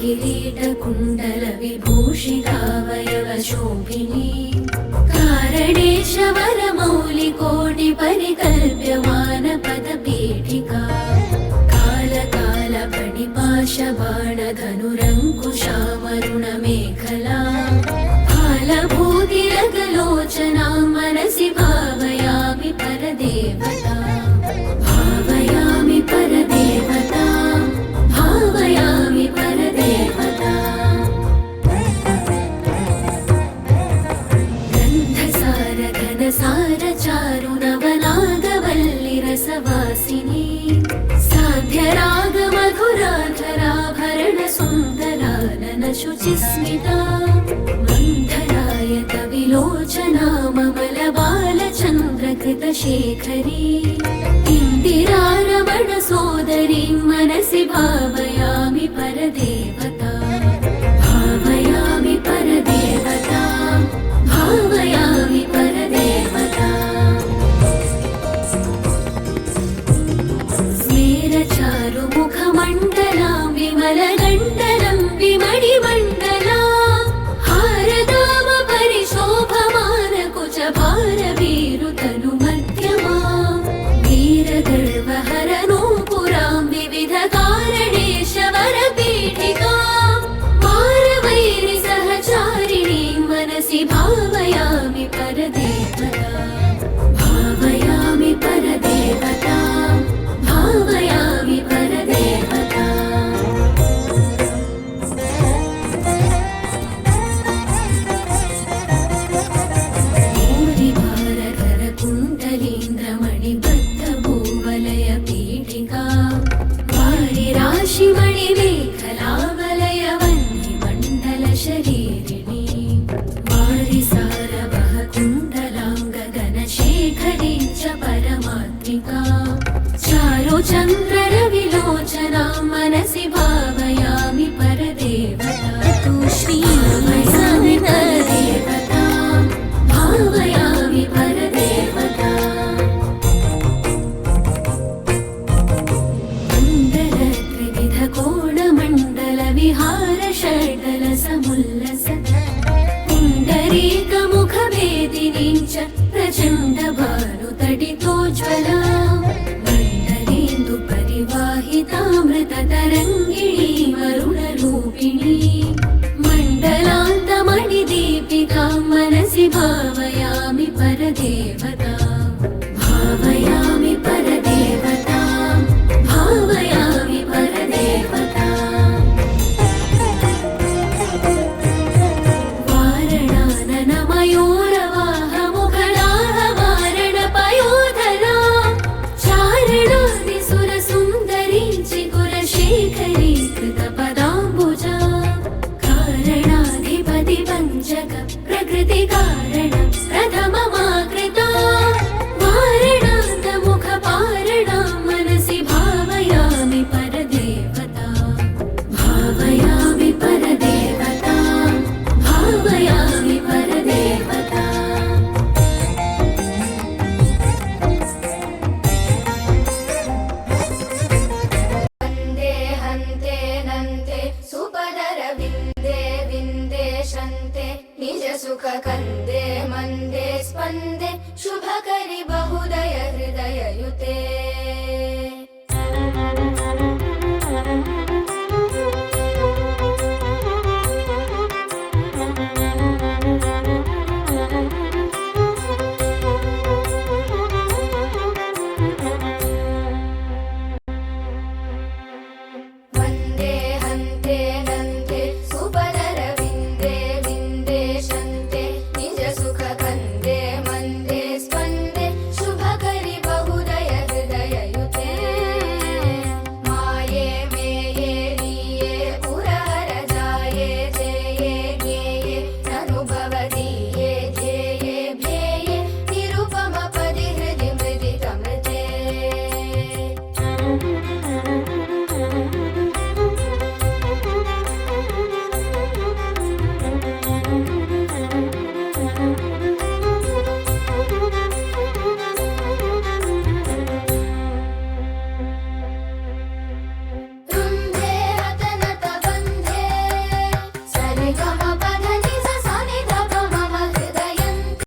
किरीटकुण्डल विभूषितावयवशोभिनी कारणेश वरमौलिकोटि परिकल्प्यमान पदपीठिका कालकालपणिपाशबाणधनुरङ्कुशामरुणमेखला फालभूतिरगलोचना मनसि भावयामि परदेवता भावयामि परदेवता भावयामि परदेवता गन्धसार घनसार चारु नवनागवल्लिरसवासिनी साध्यराग मधुराधराभरण सुन्दरानन शुचिस्मिता मन्थरायत विलोचना ममलबालचन्द्रकृतशेखरी इन्दिरारमण सोदरी मनसि भावयामि परदेवता भावयामि परदेवता भावयामि परदेवता स्मेरचारुमुखमण्डलां विमलगण्डलं विमणिमण्डला हारदाम परिशोभमानकुचभारवीरुतनुमध्यमा वीरगर्वहरनूपुरां विविधकारणेशवरपीठिका पारवैरिसहचारिणीं मनसि भावयामि परदेवता भावयामि परदेवता भावयामि परदेवता भूरिभारधरकुण्डलीन्द्रमणिबद्धभूवलयपीठिका वारिराशिमणिमेखलावलयवह्निमण्डलशरीरिणी वारिसारवः कुण्डलाङ्गगनशेखरी च परमात्मिका चारुचन्द्ररविलोचना मनसि भावयामि परदेवता भावयामि परदेवता भावयामि परदेवता मण्डलत्रिविधकोणमण्डलविहारषड्दलसमुल्लस पुण्डरीकमुखवेदिनीं च प्रचण्डभानुतडितोज्ज्वला मण्डलेन्दुपरिवाहितामृततरङ्गिणी वरुणरूपिणी मण्डलान्तमणिदीपिकां मनसि भावयामि परदेवता भावयामि परदेवता भावयामि परदेवता वारणाननमयूरवाहमुखलाहवारणपयोधरा चारणादिसुरसुन्दरी चिकुरशेखरी कृतपदाम्बुजा कारणाधिपतिपञ्चक प्रकृतिकारण प्रथममाकृता वारणान्तमुखपारणा मनसि भावयामि परदेवता भावयामि परदेवता भावयामि परदेवता वन्दे हन्ते नन्ते सुपदरविन्दे विन्देशन्ते निजसुखकन्दे मन्दे स्पन्दे शुभकरि बहुदय हृदययुते